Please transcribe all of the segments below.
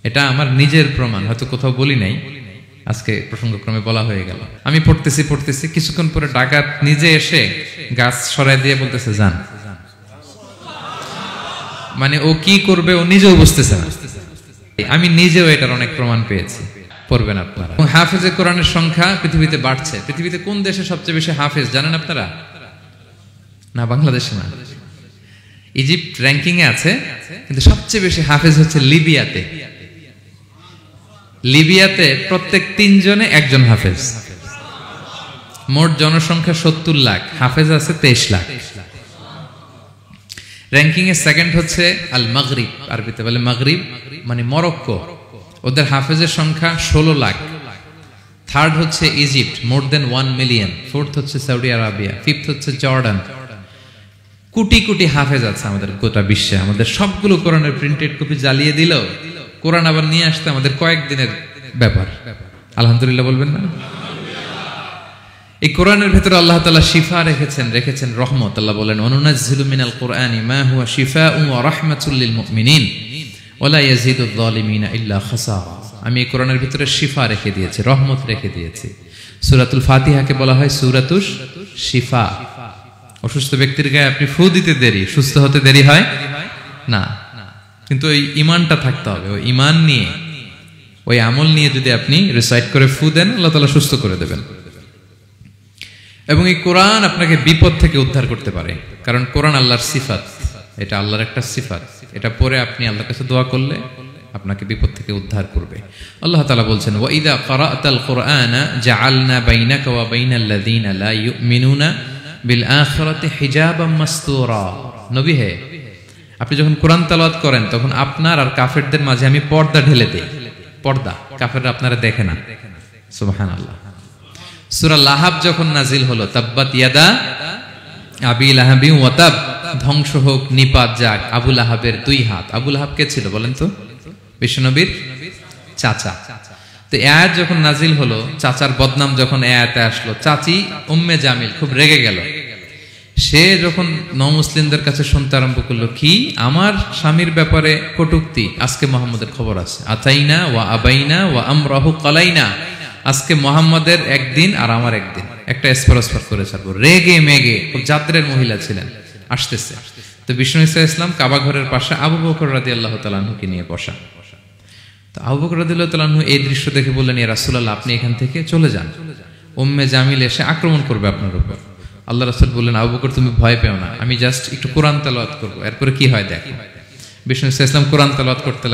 এটা আমার নিজের প্রমাণ, হয়তো কোথাও বলি নাই, আজকে প্রসঙ্গক্রমে বলা হয়ে গেল। আমি পড়তেছি কিছুক্ষণ পরে ডাকাত নিজে এসে গাছ সরাই দিয়ে বলতেছে যান। মানে ও কি করবে ও নিজেও বুঝতেছে না। আমি নিজেও এটার অনেক প্রমাণ পেয়েছি, পড়বেন আপনারা। হাফেজে কোরআনের সংখ্যা পৃথিবীতে বাড়ছে। পৃথিবীতে কোন দেশে সবচেয়ে বেশি হাফেজ জানেন আপনারা? না, বাংলাদেশে না, ইজিপ্ট র্যাঙ্কিং এ আছে, কিন্তু সবচেয়ে বেশি হাফেজ হচ্ছে লিবিয়াতে। লিবিয়াতে প্রত্যেক 3 জনে একজন হাফেজ। মোট জনসংখ্যা 70 লাখ, হাফেজ আছে 23 লাখ। র্যাঙ্কিং এ সেকেন্ড হচ্ছে আল মাগরিব, আরবিতে বলে মাগরিব মানে মরক্কো, ওদের হাফেজের সংখ্যা 16 লাখ। থার্ড হচ্ছে ইজিপ্ট, মোর দেন 1 মিলিয়ন। ফোর্থ হচ্ছে সৌদি আরবিয়া, ফিফথ হচ্ছে জর্ডান। কোটি কোটি হাফেজ আছে আমাদের গোটা বিশ্বে। আমাদের সবগুলো কোরআনের প্রিন্টেড কপি জ্বালিয়ে দিল, কোরআন আবার নিয়ে আসতে আমাদের কয়েকদিনের ব্যাপার। আলহামদুলিল্লাহ বলবেন না? এই কোরআনের ভেতরে আল্লাহ তাআলা শিফা রেখেছেন রহমত। আল্লাহ বলেন অনুনাজ্জিলু মিনাল কুরআনি মা হুয়া শিফাউন ওয়া রাহমাতুল লিল মুমিনিন ওয়া লা ইয়াজিদুয যালিমিনা ইল্লা খাসারা। আমি এই কোরআনের ভিতরে শিফা রেখে দিয়েছি, রহমত রেখে দিয়েছি। সূরাতুল ফাতিহাকে বলা হয় সূরাতুশ শিফা। অসুস্থ ব্যক্তির গায়ে আপনি ফু দিতে দেরি, সুস্থ হতে দেরি হয় না। কিন্তু ওই ঈমানটা থাকতে হবে, ওই ঈমান নিয়ে, ওই আমল নিয়ে যদি আপনি রিসাইট করে ফু দেন, আল্লাহ তাআলা সুস্থ করে দেবেন। এবং এই কোরআন আপনাকে বিপদ থেকে উদ্ধার করতে পারে, কারণ কোরআন আল্লাহর সিফাত, এটা আল্লাহর একটা সিফাত। এটা পরে আপনি আল্লাহর কাছে দোয়া করলে আপনাকে বিপদ থেকে উদ্ধার করবে। আল্লাহ তাআলা বলছেন ওয়া ইযা ক্বারা'তাল কুরআনা জাআলনা বাইনাকা ওয়া বাইনাল্লাযীনা লা ইউমিনুনা বিল আখিরাতি হিজাবাম মাসতুরা। নবী হে, আপনি যখন কোরআন তেলাওয়াত করেন তখন আপনার আর কাফেরদের মাঝে আমি পর্দা ঢেলে দেই। পর্দা, কাফেররা আপনারা দেখে না। সুবহানাল্লাহ। সূরা লাহাব যখন নাজিল হলো, তাব্বাত ইয়াদা আবি লাহাবি ওয়া তাব, ধ্বংস হোক নিপাত যাক আবু লাহাবের 2 হাত। আবু লাহাব কে ছিল বলেন তো? বিশ্বনবীর চাচা। তো আয়াত যখন নাজিল হলো, চাচার বদনাম যখন আয়াতে আসলো, চাচি উম্মে জামিল খুব রেগে গেল। সে যখন নমুসলিমদের কাছে শুনতে আরম্ভ করলো, কি আমার স্বামীর ব্যাপারে কটূক্তি, আজকে মুহাম্মদের খবর আছে। আতাইনা ওয়া আবাইনা ওয়া আমরাহু কালাইনা, আজকে মুহাম্মদের একদিন আর আমার একদিন, একটা স্পরস্পর করে ছাড়বো। রেগে মেগে, খুব জাদ্রের মহিলা ছিলেন, আসতেছে। তো বিষ্ণু ইসা ইসলাম কাবা ঘরের পাশে আবু বকর রাদিয়াল্লাহু তাআলা আনহুকে নিয়ে বসা। তো আবু বকর রাদিয়াল্লাহু তাআলা আনহু এই দৃশ্য দেখে বললেন, ইয়া রাসূলুল্লাহ, আপনি এখান থেকে চলে যান, উম্মে জামিল এসে আক্রমণ করবে আপনার উপর। আল্লাহ রাসূল বললেন, আবু বকর তুমি ভয় পেও না, আমি জাস্ট একটু কোরআন তেলাওয়াত করব, এরপরে কি হয় দেখো। বিষ্ণু ইসা ইসলাম কোরআন তেলাওয়াত করতে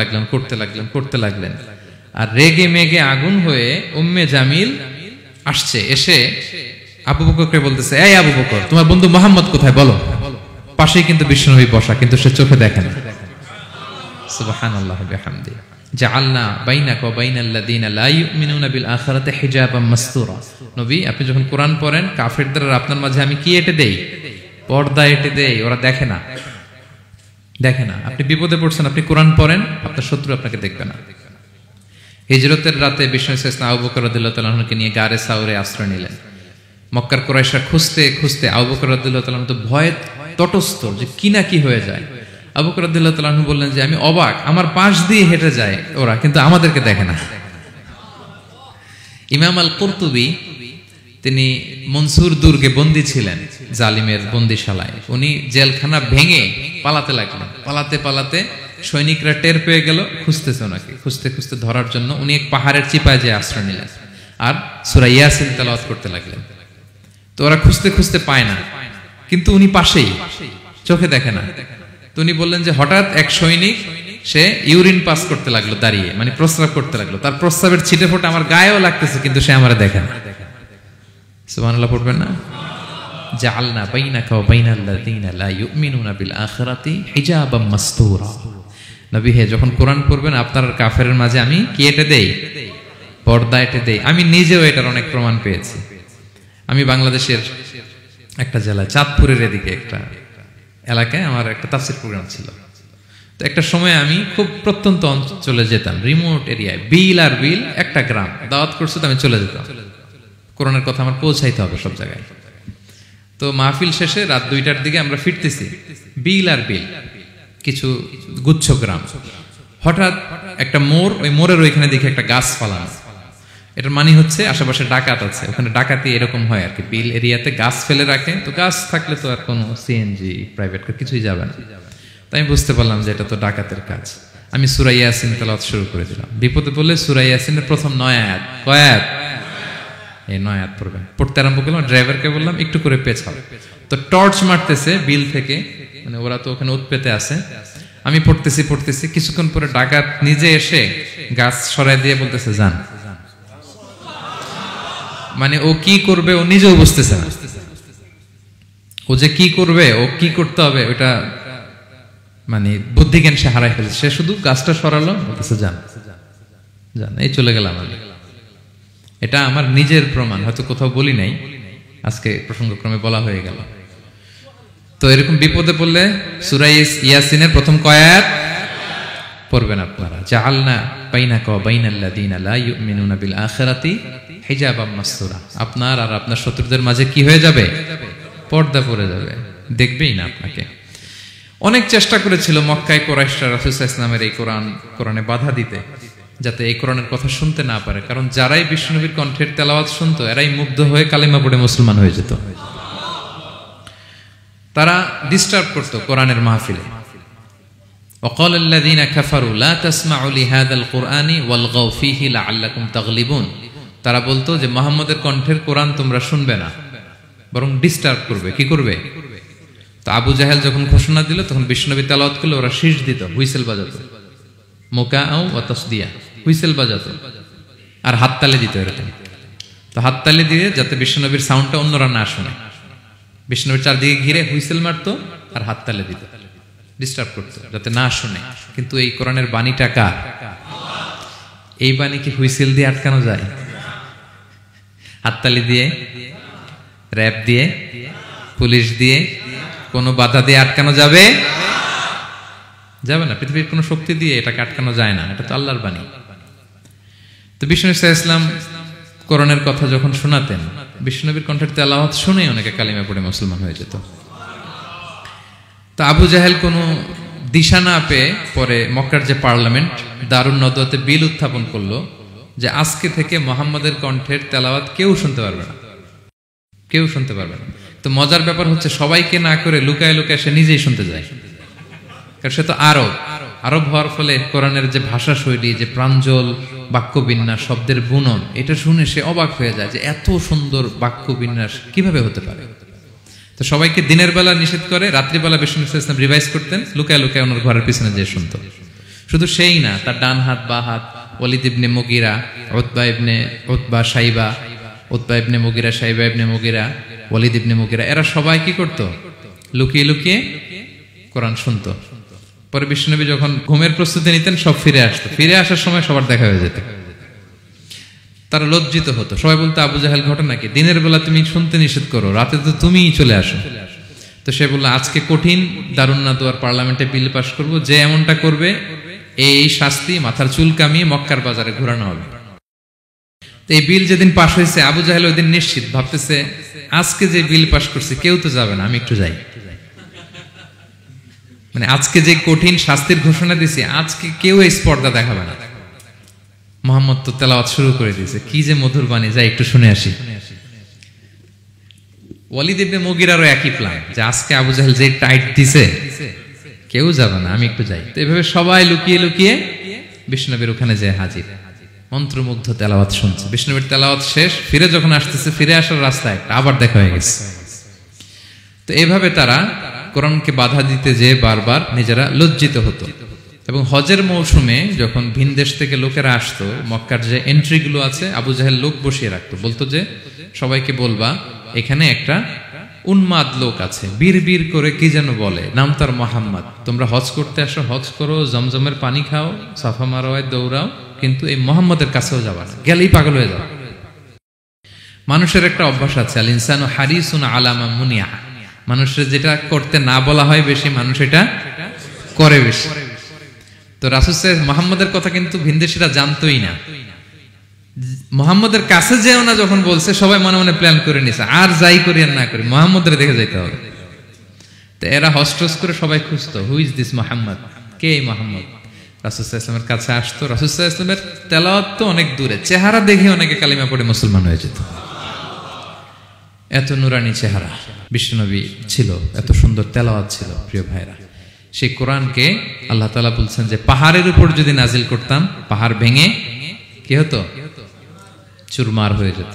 লাগলেন। আর রেগে মেগে আগুন হয়ে উম্মে জামিল আসছে, এসে আবু বকরকে বলতেছে, এই আবু বকর, তোমার বন্ধু মুহাম্মদ কোথায় বলো। পাশেই কিন্তু বিশ্বনবী বসা, কিন্তু সে চোখে দেখে না। সুবহানাল্লাহ বিহামদি। জাআলনা বাইনাকা ওয়া বাইনাল্লাযীনা লা ইউমিনুনা বিল আখিরাতি হিজাবাম মাসতুরা। নবী, আপনি যখন কোরআন পড়েন, কাফেরদের আর আপনার মাঝে আমি কি এঁটে দেই? পর্দা এঁটে দেই, ওরা দেখে না। আপনি বিপদে পড়ছেন, আপনি কোরআন পড়েন, আপনার শত্রু আপনাকে দেখবে না। হিজরতের রাতে বিষ্ণু ইসলাম আবু বকর রাদিয়াল্লাহু তাআলা আনহুকে নিয়ে গারে সাউরে আশ্রয় নিলেন। মক্কার কুরাইশরা খুঁজতে আবু বকর রাদিয়াল্লাহু তাআলা তো ভয়ে তটস্থ, যে কি না কি হয়ে যায়। আবু বকর রাদিয়াল্লাহু তাআলা আনহু বললেন যে আমি অবাক, আমার পাশ দিয়ে হেঁটে যায় ওরা, কিন্তু আমাদেরকে দেখে না। ইমাম আল কুরতুবী, তিনি মনসুর দুর্গে বন্দী ছিলেন, জালিমের বন্দিশালায়। উনি জেলখানা ভেঙে পালাতে লাগলেন। পালাতে সৈনিকরা টের পেয়ে গেল, খুঁজতেছে ওনাকে, খুঁজতে ধরার জন্য উনি এক পাহাড়ের চিপায় যে আশ্রয় নিলেন আর সূরা ইয়াসিন তেলাওয়াত করতে লাগলেন। তো ওরা খুঁজতে পায় না, কিন্তু উনি পাশেই, চোখে দেখে না। তো উনি বললেন যে হঠাৎ এক সৈনিক, সে ইউরিন পাস করতে লাগলো দাঁড়িয়ে, মানে প্রস্রাব করতে লাগলো। তার প্রস্রাবের ছিটে ফোঁটা আমার গায়েও লাগতেছে, কিন্তু সে আমারে দেখে না। সুবহানাল্লাহ পড়বেন না? জাআলনা বাইনাকা ওয়া বাইনাল্লাযীনা লা ইউমিনুনা বিল আখিরাতি হিজাবাম মাসতুরা। নবী হে, যখন কোরআন পড়বেন আপনার আর কাফেরের মাঝে আমি কি এঁটে দেই? পর্দা এঁটে দেই। আমি নিজেও এটার অনেক প্রমাণ পেয়েছি। আমি বাংলাদেশের একটা জেলা, চাঁদপুরের এদিকে একটা এলাকায় আমার একটা তাফসীর প্রোগ্রাম ছিল। তো একটা সময় আমি খুব প্রত্যন্ত অঞ্চলে যেতাম, রিমোট এরিয়ায়, বিল একটা গ্রাম দাওয়াত করছে, তো আমি চলে যেতাম। কোরআনের কথা আমার পৌঁছাইতে হবে সব জায়গায়। তো মাহফিল শেষে রাত 2টার দিকে আমরা ফিরতেছি, বিল কিছু গুচ্ছ গ্রাম। হঠাৎ একটা মোড়, ওই মোড়ের ওইখানে দেখে একটা গাছ ফালানো। এটার মানে হচ্ছে আশেপাশে ডাকাত আছে, ওখানে ডাকাতি এরকম হয় আর কি, বিল এরিয়াতে গাছ ফেলে রাখে। তো গাছ থাকলে তো আর কোনো সিএনজি প্রাইভেট কার কিছুই যাবে না। তাই আমি বুঝতে পারলাম যে এটা তো ডাকাতের কাজ। আমি সূরা ইয়াসিন তেলাওয়াত শুরু করে দিলাম। বিপদে পড়লে সূরা ইয়াসিনের প্রথম 9 আয়াত, কয় আয়াত? এই 9 আয়াত পড়বেন। পড়তে আরম্ভ করলাম, ড্রাইভারকে বললাম একটু করে পেছাও। তো টর্চ মারতেছে বিল থেকে, মানে ওরা তো ওখানে উৎপেতে আছে। আমি পড়তেছি, কিছুক্ষণ পরে ডাকাত নিজে এসে গাছ সরাই দিয়ে বলতেছে যান। মানে ও কি করবে ও নিজেও বুঝতেছে না, ও যে কি করবে, ও কি করতে হবে ওটা মানে বুদ্ধিজ্ঞান সে হারাই ফেলেছে। সে শুধু গাছটা সরালো, বলতেছে যান যান, এই চলে গেলাম আমি। এটা আমার নিজের প্রমাণ, হয়তো কোথাও বলি নাই, আজকে প্রসঙ্গক্রমে বলা হয়ে গেল। তো এরকম বিপদে পড়লে সূরা ইয়াসিনের প্রথম কয় আয়াত পড়বেন আপনারা। জাআলনা বাইনাকা ওয়া বাইনাল্লাযিনা লা ইউমিনুনা বিল আখিরাতি হিজাবাম মাসতুরা। আপনার আর আপনার শত্রুদের মাঝে কি হয়ে যাবে? পর্দা পড়ে যাবে, দেখবেই না আপনাকে। অনেক চেষ্টা করেছিল মক্কায় কুরাইশরা রাসূল সাল্লাল্লাহু আলাইহি ওয়াসাল্লামের এই কোরআনে বাধা দিতে, যাতে এই কোরআনের কথা শুনতে না পারে। কারণ যারাই বিষ্ণুনবীর কণ্ঠের তেলাওয়াত শুনতো এরাই মুগ্ধ হয়ে কালিমা পড়ে মুসলমান হয়ে যেত। তারা ডিস্টার্ব করতো কোরআনের মাহফিলে। وقال الذين كفروا لا تسمعوا لهذا القرآن والغوا فيه لعلكم تغلبون। তারা বলতো যে মুহাম্মদের কণ্ঠের কোরআন তোমরা শুনবে না, বরং ডিস্টার্ব করবে। কি করবে? তো আবু জাহেল যখন ঘোষণা দিল তখন বিষ্ণুনবী তেলাওয়াত করলে ওরা শীষ দিত, হুইসেল বাজাতো, মুকাআউ ওয়া তাসদিয়া, হুইসেল বাজাতো আর হাততালি দিত এরকম। তো হাততালি দিয়ে যাতে বিষ্ণুনবীর সাউন্ডটা অন্যরা না শুনে, বিষ্ণুনবীর চারদিকে ঘিরে হুইসেল মারতো আর হাততালি দিত, ডিস্টার্ব করতো যাতে না শুনে। কিন্তু এই কোরআনের বাণীটা কার? এই বাণী কি হুইসেল দিয়ে আটকানো যায়? হাততালি দিয়ে, র‍্যাব দিয়ে, পুলিশ দিয়ে, কোনো বাধা দিয়ে আটকানো যাবে? যাবে না। পৃথিবীর কোনো শক্তি দিয়ে এটাকে আটকানো যায় না, এটা তো আল্লাহর বাণী। তো বিষ্ণু ইসলাম কোরআনের কথা যখন শোনাতেন, বিষ্ণুনবীর কণ্ঠের তেলাওয়াত শুনে অনেকে কালিমা পড়ে মুসলমান হয়ে যেত। তো আবু জাহেল কোনো দিশা না পেয়ে পরে মক্কার যে পার্লামেন্ট দারুন নদওয়াতে বিল উত্থাপন করলো যে আজকে থেকে মুহাম্মদের কণ্ঠের তেলাওয়াত কেউ শুনতে পারবে না, কেউ শুনতে পারবে না। তো মজার ব্যাপার হচ্ছে সবাইকে না করে লুকায় লুকায় সে নিজেই শুনতে যায়। কারণ সে তো আরব হওয়ার ফলে কোরআনের যে ভাষা শৈলী, যে প্রাঞ্জল বাক্য বিন্যাস, শব্দের বুনন, এটা শুনে সে অবাক হয়ে যায় যে এত সুন্দর বাক্য বিন্যাস কিভাবে হতে পারে। তো সবাইকে দিনের বেলা নিষেধ করে, রাত্রিবেলা বিষ্ণু ইসলাম রিভাইজ করতেন, লুকায় লুকায় ওনার ঘরের পিছনে যে শুনতো। শুধু সেই না, তার ডান হাত বা হাত ওয়ালিদ ইবনে মুগিরা, উতবা ইবনে শাইবা, উতবা ইবনে মুগিরা, শাইবা ইবনে মুগিরা, ওয়ালিদ ইবনে মুগিরা, এরা সবাই কি করতো? লুকিয়ে লুকিয়ে কোরআন শুনতো। পরে বিশ্বনবী যখন ঘুমের প্রস্তুতি নিতেন সব ফিরে আসতো, ফিরে আসার সময় সবার দেখা হয়ে যেত। তারা লজ্জিত হতো, সবাই বলতো আবু জাহেল ঘটনা কি? দিনের বেলা তুমি শুনতে নিষেধ করো, রাতে তো তুমিই চলে আসো। তো সে বললো আজকে কঠিন দারুন নাদওয়ার পার্লামেন্টে বিল পাস করব, যে এমনটা করবে এই শাস্তি মাথার চুল কামিয়ে মক্কার বাজারে ঘোরানো হবে। এই বিল যেদিন পাশ হয়েছে আবু জাহেল ওই দিন নিশ্চিত ভাবতেছে আজকে যে বিল পাস করছে কেউ তো যাবে না, আমি একটু যাই। মানে আজকে যে কঠিন শাস্তির ঘোষণা দিছি আজকে কেউ এই স্পর্ধা দেখাবে না। মুহাম্মদ তো তেলাওয়াত শুরু করে দিয়েছে, কি যে মধুর বাণী, যাই একটু শুনে আসি। ওয়ালিদ ইবনে মুগিরারও একই প্ল্যান যে আজকে আবু জাহেল যে টাইট দিছে কেউ যাবে না, আমি একটু যাই। তো এভাবে সবাই লুকিয়ে লুকিয়ে বিষ্ণুনবীর ওখানে যায় হাজির, মন্ত্রমুগ্ধ তেলাওয়াত শুনছে। বিষ্ণুনবীর তেলাওয়াত শেষ, ফিরে যখন আসতেছে, ফিরে আসার রাস্তায় আবার দেখা হয়ে গেছে। তো এইভাবে তারা কোরআনকে বাধা দিতে যে বারবার নিজেরা লজ্জিত হতো। এবং হজের মৌসুমে যখন ভিন দেশ থেকে লোকেরা আসতো, মক্কার যে এন্ট্রিগুলো আছে আবু জাহেল লোক বসিয়ে রাখতো, বলতো যে সবাইকে বলবা এখানে একটা উন্মাদ লোক আছে, বীর বীর করে কি যেন বলে, নাম তার মোহাম্মদ, তোমরা হজ করতে আসো, হজ করো, জমজমের পানি খাও, সাফা মারোয়ায় দৌড়াও, কিন্তু এই মোহাম্মদের কাছেও যাবা না, গেলেই পাগল হয়ে যাও। মানুষের একটা অভ্যাস আছে, আল ইনসানু হারিসুন আলা মা মুনিয়া, মানুষের যেটা করতে না বলা হয় বেশি, মানুষ এটা করে বেশি। তো রাসূল সাল্লাল্লাহু মুহাম্মদের কথা কিন্তু ভিনদেশীরা জানতোই না। মুহাম্মদের কাছে যেও না যখন বলছে, সবাই মনে মনে প্ল্যান করে নিছে আর যাই করি আর না করি মুহাম্মদের দেখে যাইতে হবে। তো এরা হস্টস করে সবাই খুঁজতো, হু ইজ দিস মুহাম্মদ, কে এই মুহাম্মদ? রাসূল সাল্লাল্লাহু আলাইহি ওয়াসাল্লামের কাছে আসতো, রাসূল সাল্লাল্লাহু আলাইহি ওয়াসাল্লামের তেলাওয়াত তো অনেক দূরে, চেহারা দেখে অনেকে কালিমা পড়ে মুসলমান হয়ে যেত। এত নুরানি চেহারা বিশ্বনবী ছিল, এত সুন্দর তেলাওয়াত ছিল। প্রিয় ভাইরা, সেই কোরআনকে আল্লাহ তাআলা বলছেন যে পাহাড়ের উপর যদি নাজিল করতাম, পাহাড় ভেঙে কি হতো? চুরমার হয়ে যেত।